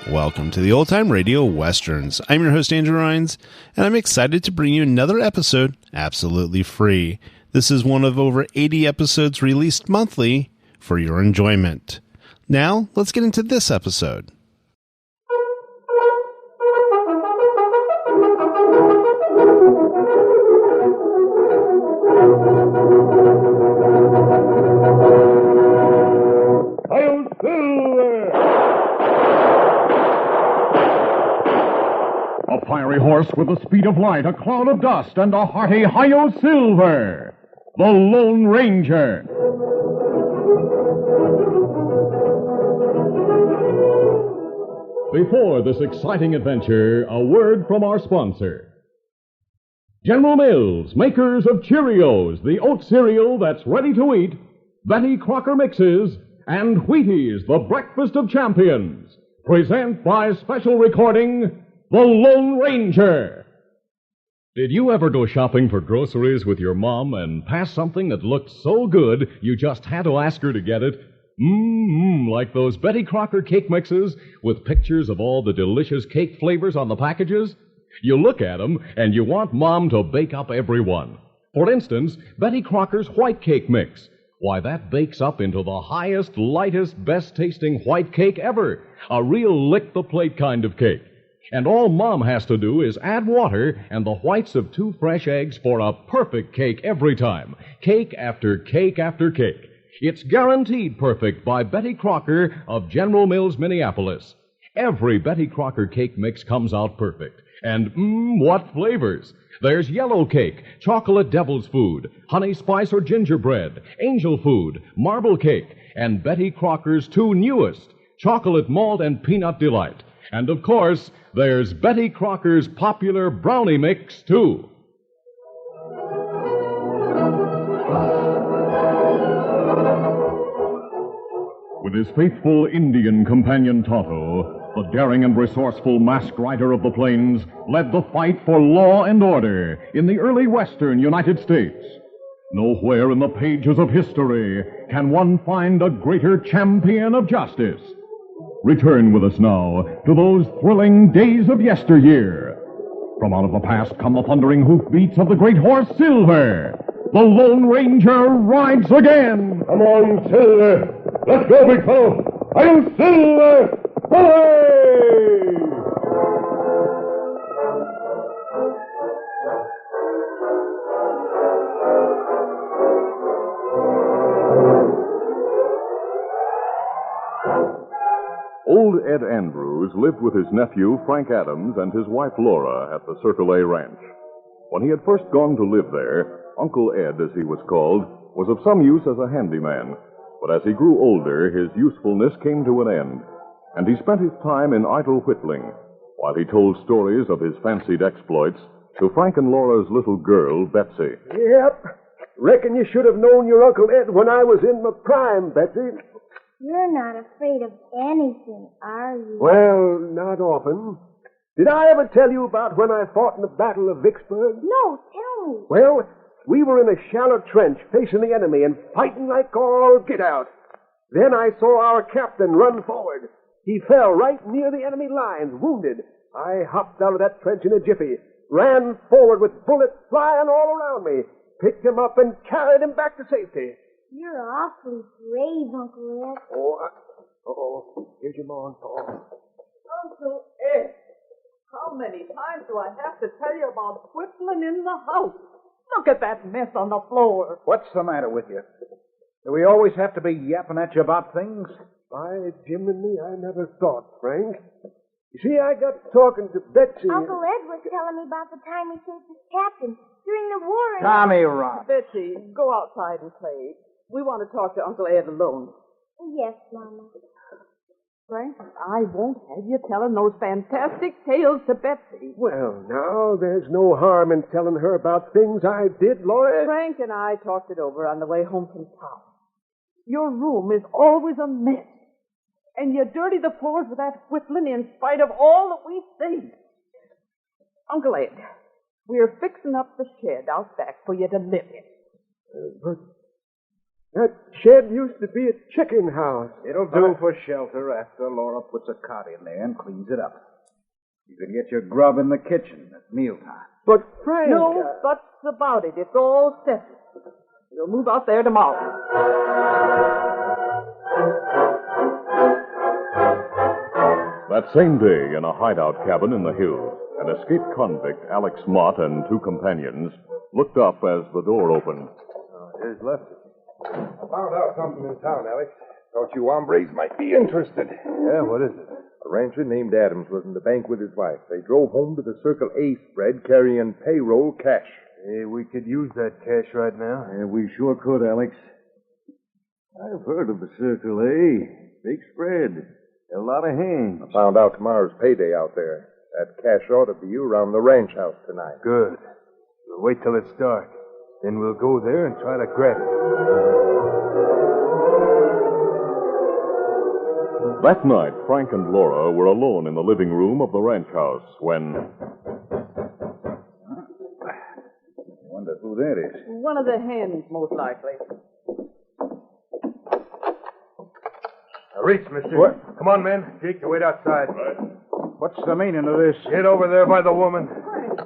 Welcome to the Old Time Radio Westerns. I'm your host, Andrew Rhynes, and I'm excited to bring you another episode absolutely free. This is one of over 80 episodes released monthly for your enjoyment. Now, let's get into this episode. A fiery horse with the speed of light, a cloud of dust, and a hearty Hi-Yo Silver, the Lone Ranger. Before this exciting adventure, a word from our sponsor. General Mills, makers of Cheerios, the oat cereal that's ready to eat, Betty Crocker Mixes, and Wheaties, the breakfast of champions, present by special recording, The Lone Ranger. Did you ever go shopping for groceries with your mom and pass something that looked so good you just had to ask her to get it? Like those Betty Crocker cake mixes with pictures of all the delicious cake flavors on the packages? You look at them and you want Mom to bake up every one. For instance, Betty Crocker's white cake mix. Why, that bakes up into the highest, lightest, best-tasting white cake ever. A real lick-the-plate kind of cake. And all Mom has to do is add water and the whites of 2 fresh eggs for a perfect cake every time. Cake after cake after cake. It's guaranteed perfect by Betty Crocker of General Mills, Minneapolis. Every Betty Crocker cake mix comes out perfect. And, what flavors! There's yellow cake, chocolate devil's food, honey spice or gingerbread, angel food, marble cake, and Betty Crocker's 2 newest, chocolate malt and peanut delight. And, of course, there's Betty Crocker's popular brownie mix, too. With his faithful Indian companion Tonto, the daring and resourceful masked rider of the plains led the fight for law and order in the early western United States. Nowhere in the pages of history can one find a greater champion of justice. Return with us now to those thrilling days of yesteryear. From out of the past come the thundering hoofbeats of the great horse Silver. The Lone Ranger rides again. Come on, Silver. Let's go, big fellow. I'll Silver. Away! Old Ed Andrews lived with his nephew, Frank Adams, and his wife, Laura, at the Circle A Ranch. When he had first gone to live there, Uncle Ed, as he was called, was of some use as a handyman. But as he grew older, his usefulness came to an end, and he spent his time in idle whittling, while he told stories of his fancied exploits to Frank and Laura's little girl, Betsy. Yep. Reckon you should have known your Uncle Ed when I was in my prime, Betsy. You're not afraid of anything, are you? Well, not often. Did I ever tell you about when I fought in the Battle of Vicksburg? No, tell me. Well, we were in a shallow trench facing the enemy and fighting like all get out. Then I saw our captain run forward. He fell right near the enemy lines, wounded. I hopped out of that trench in a jiffy, ran forward with bullets flying all around me, picked him up and carried him back to safety. You're awfully brave, Uncle Ed. Uh-oh. Here's your ma and Pa. Uncle Ed, how many times do I have to tell you about whittling in the house? Look at that mess on the floor. What's the matter with you? Do we always have to be yapping at you about things? By Jim and me, I never thought, Frank. You see, I got talking to Betsy. Uncle Ed was telling me about the time he saved his captain during the war. Tommy Rock. Betsy, go outside and play. We want to talk to Uncle Ed alone. Yes, Mama. Frank, I won't have you telling those fantastic tales to Betsy. Well, now, there's no harm in telling her about things I did, Laura. Frank and I talked it over on the way home from town. Your room is always a mess. And you dirty the floors with that whistling in spite of all that we say. Uncle Ed, we're fixing up the shed out back for you to live in. But that shed used to be a chicken house. It'll do for shelter after Laura puts a cot in there and cleans it up. You can get your grub in the kitchen at mealtime. But Frank... No buts about it. It's all settled. We'll move out there tomorrow. That same day, in a hideout cabin in the hills, an escaped convict, Alex Mott, and two companions looked up as the door opened. Here's Lefty. I found out something in town, Alex. Thought you hombres might be interested. Yeah, what is it? A rancher named Adams was in the bank with his wife. They drove home to the Circle A spread carrying payroll cash. Hey, we could use that cash right now. Yeah, we sure could, Alex. I've heard of the Circle A. Big spread. A lot of hands. I found out tomorrow's payday out there. That cash ought to be around the ranch house tonight. Good. We'll wait till it's dark. Then we'll go there and try to grab it. That night, Frank and Laura were alone in the living room of the ranch house when... I wonder who that is. One of the hens, most likely. Now reach, mister. What? Come on, men. Jake, you wait outside. What's the meaning of this? Get over there by the woman. Frank,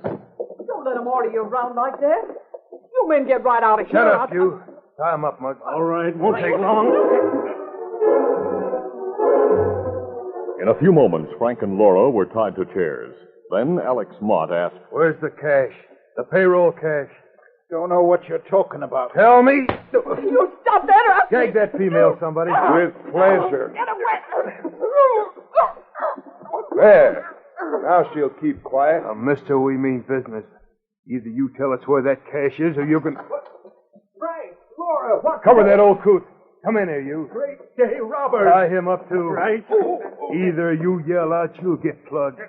don't let them order you around like that. You men get right out of here. Shut up, you. Tie him up, Mug. All right, won't take long. In a few moments, Frank and Laura were tied to chairs. Then Alex Mott asked, Where's the cash? The payroll cash. Don't know what you're talking about. Tell me. You stop that or I'll... Gag that female, somebody. With pleasure. Get away. There. Now she'll keep quiet. Now, mister, we mean business. Either you tell us where that cash is or you can... Frank, Laura, what... Cover that old coot. Come in here, you. Great day, Robert. Tie him up, too. Right. Either you yell out, you'll get plugged.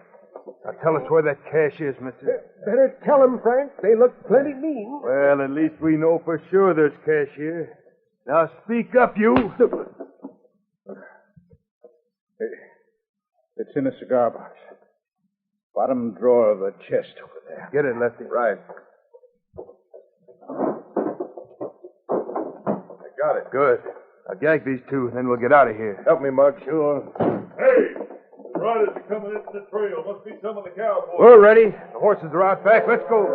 Now, tell us where that cash is, mister. Better tell them, Frank. They look plenty mean. Well, at least we know for sure there's cash here. Now, speak up, you. It's in a cigar box. Bottom drawer of the chest over there. Get it, Lefty. Right. I got it. Good. Now, gag these two, then we'll get out of here. Help me, Mug. Sure. Hey! Riders are coming into the trail. Must be some of the cowboys. We're ready. The horses are out back. Let's go.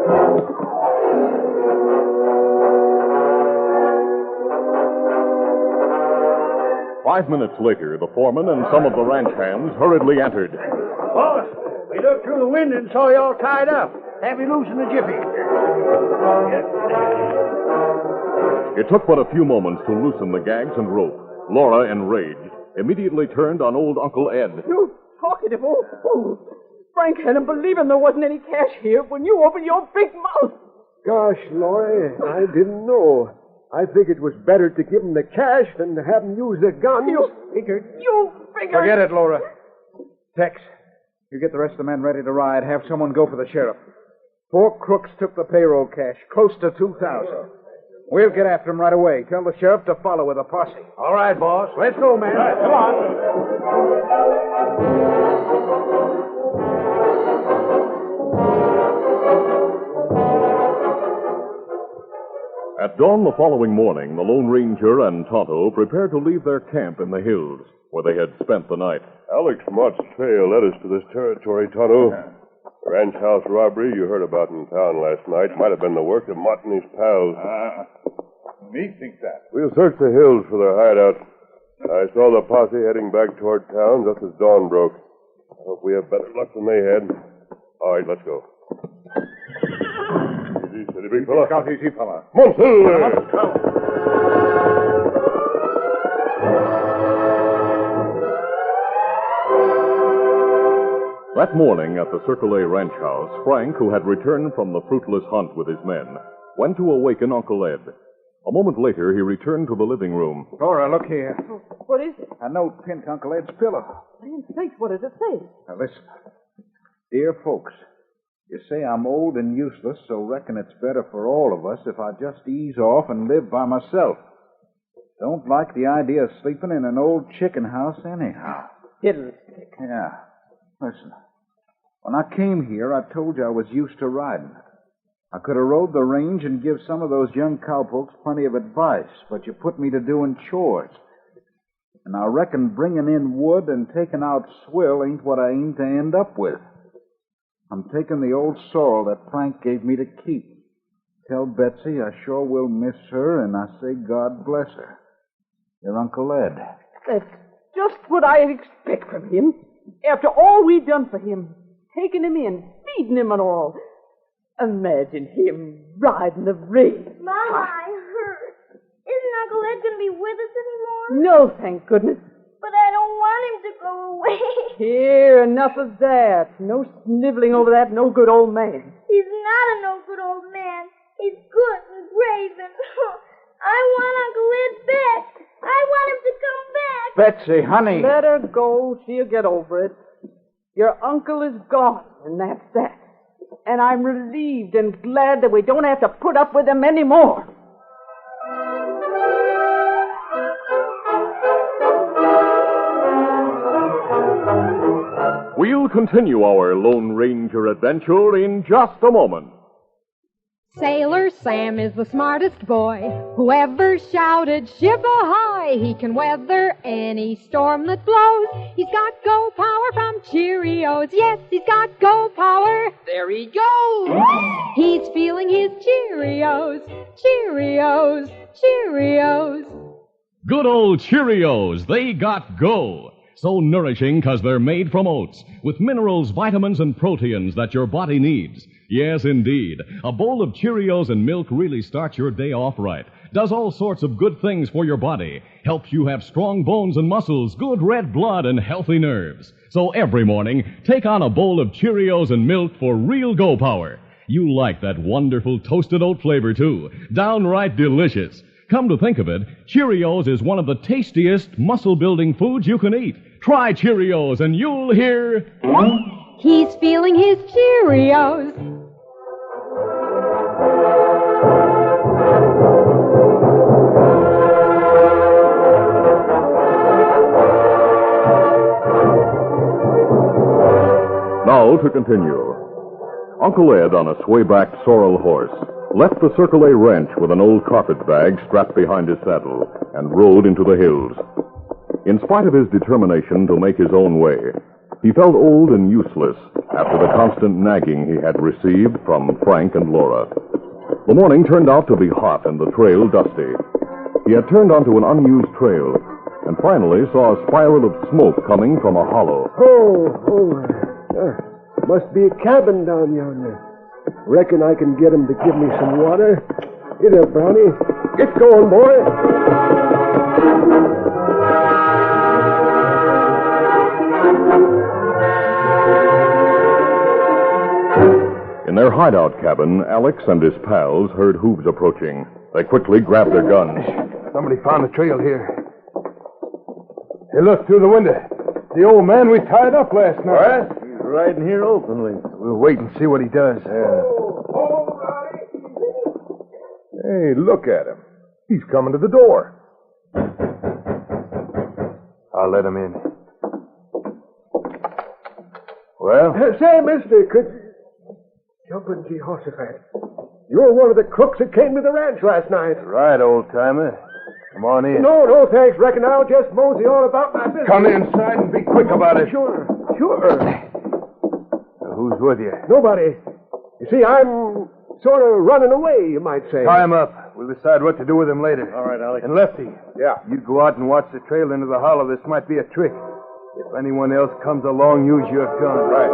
Five minutes later, the foreman and some of the ranch hands hurriedly entered. Boss, we looked through the window and saw you all tied up. Have you loose in the jiffy? It took but a few moments to loosen the gags and rope. Laura, enraged, immediately turned on old Uncle Ed. You talkative old fool. Frank had him believing there wasn't any cash here when you opened your big mouth. Gosh, Laura, I didn't know. I figured it was better to give them the cash than to have them use their guns. You figured. Forget it, Laura. Tex, you get the rest of the men ready to ride. Have someone go for the sheriff. 4 crooks took the payroll cash, close to $2,000. We'll get after them right away. Tell the sheriff to follow with a posse. All right, boss. Let's go, man. Come on. At dawn the following morning, the Lone Ranger and Tonto prepared to leave their camp in the hills, where they had spent the night. Alex Mott's trail led us to this territory, Tonto. The ranch house robbery you heard about in town last night might have been the work of Mott and his pals. Me think that. We'll search the hills for their hideout. I saw the posse heading back toward town just as dawn broke. I hope we have better luck than they had. All right, let's go. Easy, steady, big fella. Scout, easy, fella. That morning at the Circle A ranch house, Frank, who had returned from the fruitless hunt with his men, went to awaken Uncle Ed. A moment later, he returned to the living room. Laura, look here. What is it? A note pinned to Uncle Ed's pillow. Land's sakes, what does it say? Now, listen. Dear folks, you say I'm old and useless, so reckon it's better for all of us if I just ease off and live by myself. Don't like the idea of sleeping in an old chicken house anyhow. Fiddlestick. Yeah. Listen, when I came here, I told you I was used to riding. I could have rode the range and give some of those young cowpokes plenty of advice, but you put me to doing chores. And I reckon bringing in wood and taking out swill ain't what I aim to end up with. I'm taking the old sorrel that Frank gave me to keep. Tell Betsy I sure will miss her, and I say God bless her. Your Uncle Ed. That's just what I'd expect from him. After all we've done for him, taking him in, feeding him and all. Imagine him riding the range. Mama, I heard. Isn't Uncle Ed going to be with us anymore? No, thank goodness. But I don't want him to go away. Here, enough of that. No sniveling over that no good old man. He's not a no good old man. He's good and brave and... I want Uncle Ed back. I want him to come back. Betsy, honey. Let her go. She'll get over it. Your uncle is gone, and that's that. And I'm relieved and glad that we don't have to put up with him anymore. We'll continue our Lone Ranger adventure in just a moment. Sailor Sam is the smartest boy who ever shouted, "Ship ahoy!" He can weather any storm that blows. He's got go power from Cheerios. Yes, he's got go power. There he goes. He's feeling his Cheerios. Cheerios. Cheerios. Good old Cheerios, they got go. So nourishing because they're made from oats, with minerals, vitamins, and proteins that your body needs. Yes, indeed. A bowl of Cheerios and milk really starts your day off right. Does all sorts of good things for your body. Helps you have strong bones and muscles, good red blood, and healthy nerves. So every morning, take on a bowl of Cheerios and milk for real go power. You like that wonderful toasted oat flavor, too. Downright delicious. Come to think of it, Cheerios is one of the tastiest muscle-building foods you can eat. Try Cheerios and you'll hear... He's feeling his Cheerios. Now to continue. Uncle Ed, on a sway-backed sorrel horse, left the Circle A ranch with an old carpet bag strapped behind his saddle and rode into the hills. In spite of his determination to make his own way, he felt old and useless after the constant nagging he had received from Frank and Laura. The morning turned out to be hot and the trail dusty. He had turned onto an unused trail and finally saw a spiral of smoke coming from a hollow. Must be a cabin down yonder. Reckon I can get him to give me some water. Here there, Brownie. Get going, boy. In their hideout cabin, Alex and his pals heard hooves approaching. They quickly grabbed their guns. Somebody found the trail here. Hey, look through the window. The old man we tied up last night. What? He's riding here openly. We'll wait and see what he does. Hey, look at him. He's coming to the door. I'll let him in. Well? Say, mister, could... Jumping Jehoshaphat. You're one of the crooks that came to the ranch last night. Right, old-timer. Come on in. No, thanks. Reckon I'll just mosey on about my business. Come inside and be quick about it. Sure. Who's with you? Nobody. You see, I'm sort of running away, you might say. Tie him up. We'll decide what to do with him later. All right, Alex. And Lefty. Yeah. You go out and watch the trail into the hollow. This might be a trick. If anyone else comes along, use your gun. Right.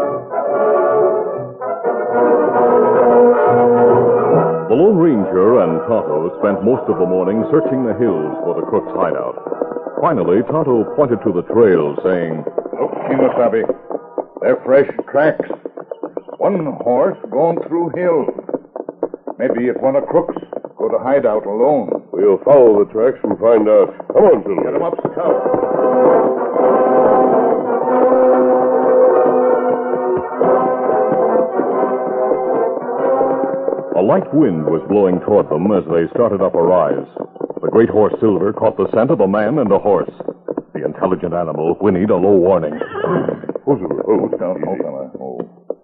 The Lone Ranger and Tonto spent most of the morning searching the hills for the crook's hideout. Finally, Tonto pointed to the trail, saying, Look, Kimosabe. They're fresh tracks. One horse going through hills. Maybe if one of crooks go to hideout alone. We'll follow the tracks and find out. Come on, Silver. Get him up, Scout. A light wind was blowing toward them as they started up a rise. The great horse Silver caught the scent of a man and a horse. The intelligent animal whinnied a low warning.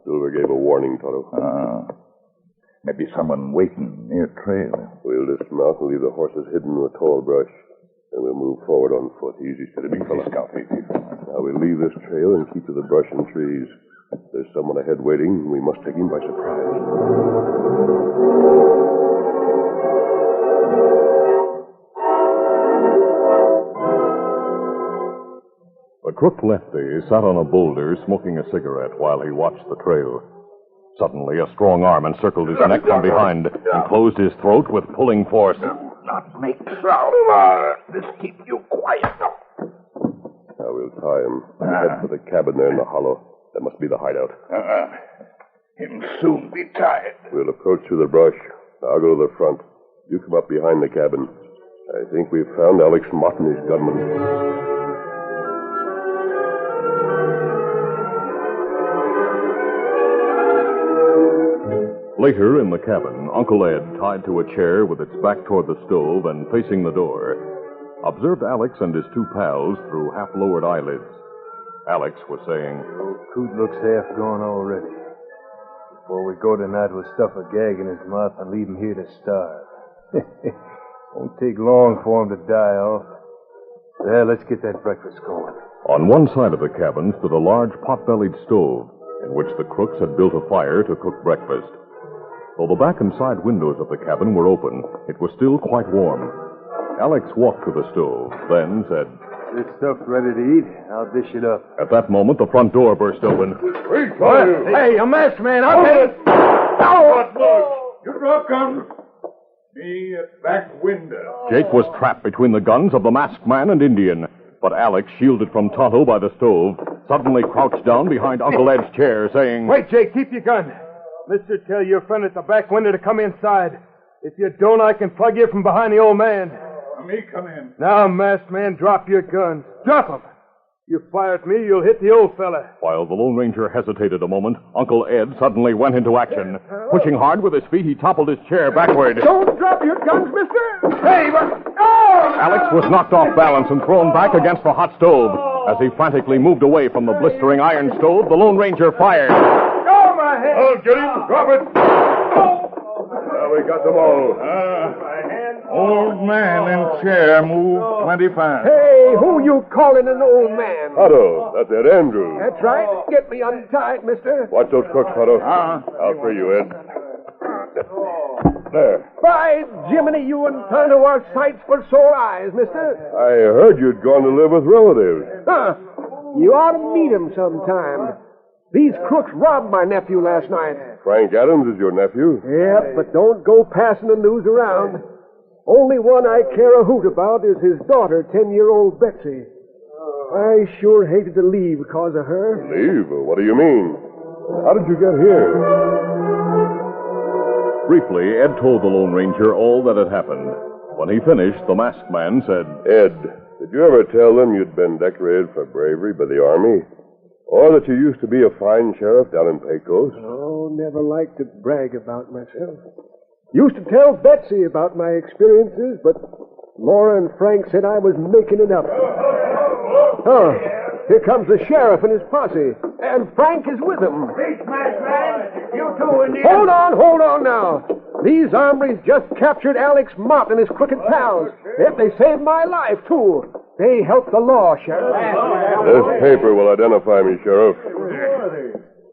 Silver gave a warning, Tonto. Maybe someone waiting near trail. We'll dismount and leave the horses hidden in the tall brush. Then we'll move forward on foot. Easy, steady, big fella. Now we'll leave this trail and keep to the brush and trees. If there's someone ahead waiting, we must take him by surprise. The crook Lefty sat on a boulder smoking a cigarette while he watched the trail. Suddenly, a strong arm encircled his neck from behind and closed his throat with pulling force. Not make sound. This keep you quiet. Now we'll tie him. Head for the cabin there in the hollow. That must be the hideout. Him soon be tied. We'll approach through the brush. I'll go to the front. You come up behind the cabin. I think we've found Alex Mott and his gunman. Later in the cabin, Uncle Ed, tied to a chair with its back toward the stove and facing the door, observed Alex and his two pals through half-lowered eyelids. Alex was saying, Old coot looks half gone already. Before we go tonight, we'll stuff a gag in his mouth and leave him here to starve. Won't take long for him to die off. Well, let's get that breakfast going. On one side of the cabin stood a large pot-bellied stove in which the crooks had built a fire to cook breakfast. Though the back and side windows of the cabin were open, it was still quite warm. Alex walked to the stove, then said, This stuff's ready to eat. I'll dish it up. At that moment, the front door burst open. Hey, a masked man, I'll get it. You drop guns. Me at back window. Jake was trapped between the guns of the masked man and Indian. But Alex, shielded from Tonto by the stove, suddenly crouched down behind Uncle Ed's chair, saying, Wait, Jake, keep your gun. Mister, tell your friend at the back window to come inside. If you don't, I can plug you from behind the old man. Me come in. Now, masked man, drop your guns. Drop 'em. You fire at me, you'll hit the old fella. While the Lone Ranger hesitated a moment, Uncle Ed suddenly went into action. Pushing hard with his feet, he toppled his chair backward. Don't drop your guns, mister. Hey, but... Oh! Alex was knocked off balance and thrown back against the hot stove. As he frantically moved away from the blistering iron stove, the Lone Ranger fired. Oh, my head! I'll get him. Drop it. Now we got them all. Old man in chair move plenty fast. Hey, who you calling an old man? Otto, that's Ed Andrews. That's right. Get me untied, mister. Watch those crooks, Otto. I'll free you, Ed. There. By Jiminy, you and Tonto are sights for sore eyes, mister. I heard you'd gone to live with relatives. Huh. You ought to meet 'em sometime. These crooks robbed my nephew last night. Frank Adams is your nephew? Yep, but don't go passing the news around. Only one I care a hoot about is his daughter, 10-year-old Betsy. I sure hated to leave because of her. Leave? What do you mean? How did you get here? Briefly, Ed told the Lone Ranger all that had happened. When he finished, the masked man said, Ed, did you ever tell them you'd been decorated for bravery by the Army? Or that you used to be a fine sheriff down in Pecos? Oh, never liked to brag about myself. Used to tell Betsy about my experiences, but Laura and Frank said I was making it up. Oh, here comes the sheriff and his posse, and Frank is with him. You two Indians. Hold on now. These hombres just captured Alex Mott and his crooked pals. Yet they saved my life, too. They helped the law, Sheriff. This paper will identify me, Sheriff.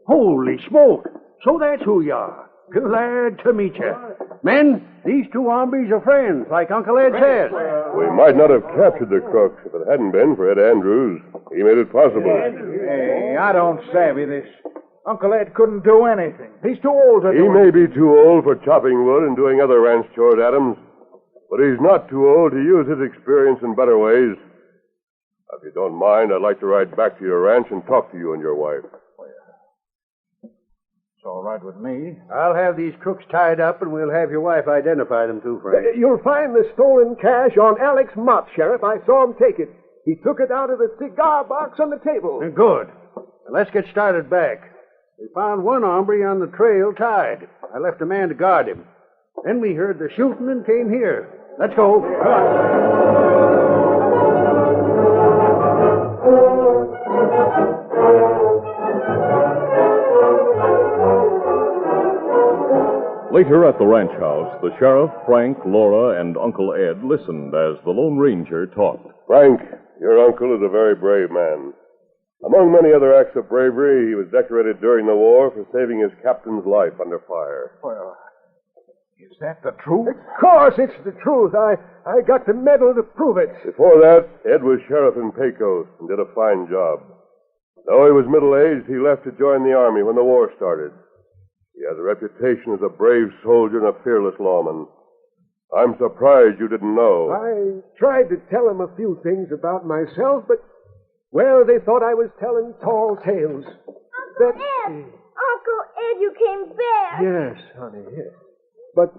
Holy smoke! So that's who you are. Glad to meet you. Men, these two hombres are friends, like Uncle Ed said. We might not have captured the crooks if it hadn't been for Ed Andrews. He made it possible. Hey, I don't savvy this. Uncle Ed couldn't do anything. He's too old to do He may be too old for chopping wood and doing other ranch chores, Adams, but he's not too old to use his experience in better ways. If you don't mind, I'd like to ride back to your ranch and talk to you and your wife. It's all right with me. I'll have these crooks tied up, and we'll have your wife identify them, too, Frank. You'll find the stolen cash on Alex Mott, Sheriff. I saw him take it. He took it out of the cigar box on the table. Good. Now, let's get started back. We found one hombre on the trail tied. I left a man to guard him. Then we heard the shooting and came here. Let's go. Come on. Later at the ranch house, the sheriff, Frank, Laura, and Uncle Ed listened as the Lone Ranger talked. Frank, your uncle is a very brave man. Among many other acts of bravery, he was decorated during the war for saving his captain's life under fire. Well, is that the truth? Of course, it's the truth. I got the medal to prove it. Before that, Ed was sheriff in Pecos and did a fine job. Though he was middle-aged, he left to join the army when the war started. He has a reputation as a brave soldier and a fearless lawman. I'm surprised you didn't know. I tried to tell them a few things about myself, but, well, they thought I was telling tall tales. Uncle Ed! Uncle Ed, you came back! Yes, honey, yes. But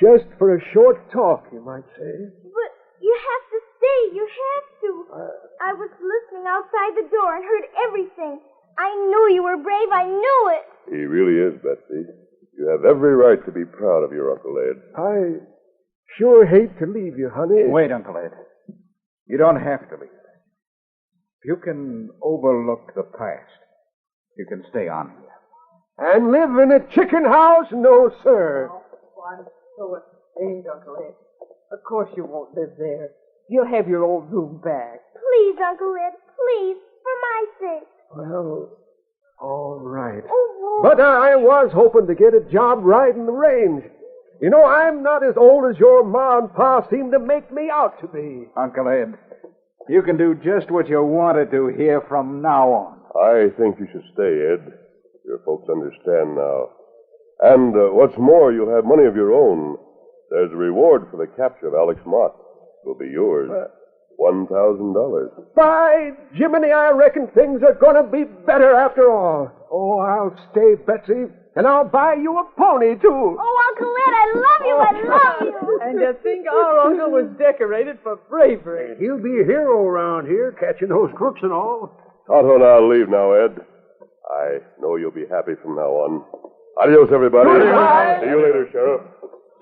just for a short talk, you might say. But you have to stay. You have to. I was listening outside the door and heard everything. I knew you were brave. I knew it. He really is, Betsy. You have every right to be proud of your Uncle Ed. I sure hate to leave you, honey. Wait, Uncle Ed. You don't have to leave. You can overlook the past. You can stay on here. And live in a chicken house? No, sir. Oh, I'm so ashamed, Uncle Ed. Of course you won't live there. You'll have your old room back. Please, Uncle Ed, please, for my sake. Well, all right. Oh, but I was hoping to get a job riding the range. You know, I'm not as old as your ma and pa seem to make me out to be. Uncle Ed, you can do just what you want to do here from now on. I think you should stay, Ed. Your folks understand now. And what's more, you'll have money of your own. There's a reward for the capture of Alex Mott. It will be yours. $1,000. By Jiminy, I reckon things are going to be better after all. Oh, I'll stay, Betsy, and I'll buy you a pony, too. Oh, Uncle Ed, I love you, I love you. And to think our uncle was decorated for bravery. He'll be a hero around here, catching those crooks and all. Tonto and I'll leave now, Ed. I know you'll be happy from now on. Adios, everybody. Goodbye. See you later, Sheriff.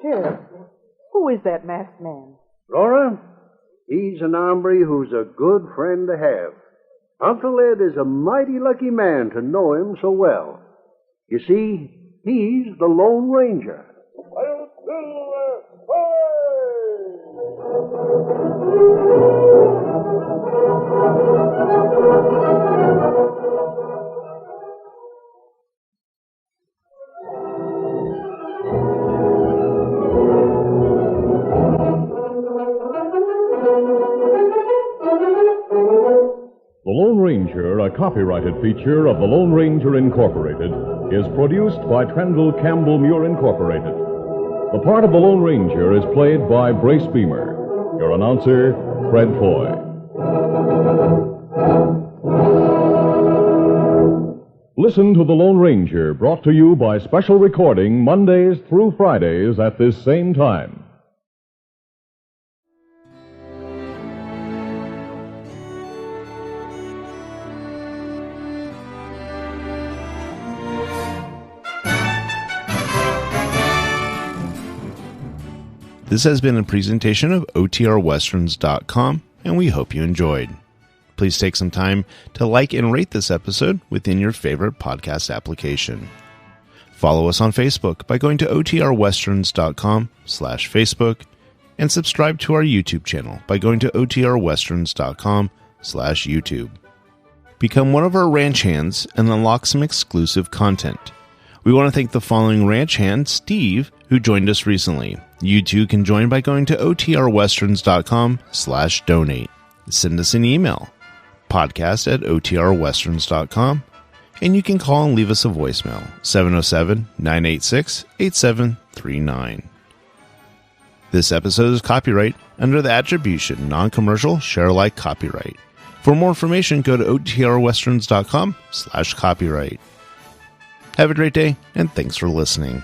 Sheriff, who is that masked man? Laura, he's an hombre who's a good friend to have. Uncle Ed is a mighty lucky man to know him so well. You see, he's the Lone Ranger. The Lone Ranger, a copyrighted feature of the Lone Ranger Incorporated, is produced by Trendle Campbell Muir Incorporated. The part of the Lone Ranger is played by Brace Beamer. Your announcer, Fred Foy. Listen to The Lone Ranger, brought to you by special recording Mondays through Fridays at this same time. This has been a presentation of OTRWesterns.com, and we hope you enjoyed. Please take some time to like and rate this episode within your favorite podcast application. Follow us on Facebook by going to OTRWesterns.com/Facebook, and subscribe to our YouTube channel by going to OTRWesterns.com/YouTube. Become one of our ranch hands and unlock some exclusive content. We want to thank the following ranch hand, Steve, who joined us recently. You too can join by going to OTRWesterns.com/donate. Send us an email, podcast@OTRWesterns.com, and you can call and leave us a voicemail, 707-986-8739. This episode is copyright under the attribution, non-commercial, share-alike copyright. For more information, go to OTRWesterns.com/copyright. Have a great day, and thanks for listening.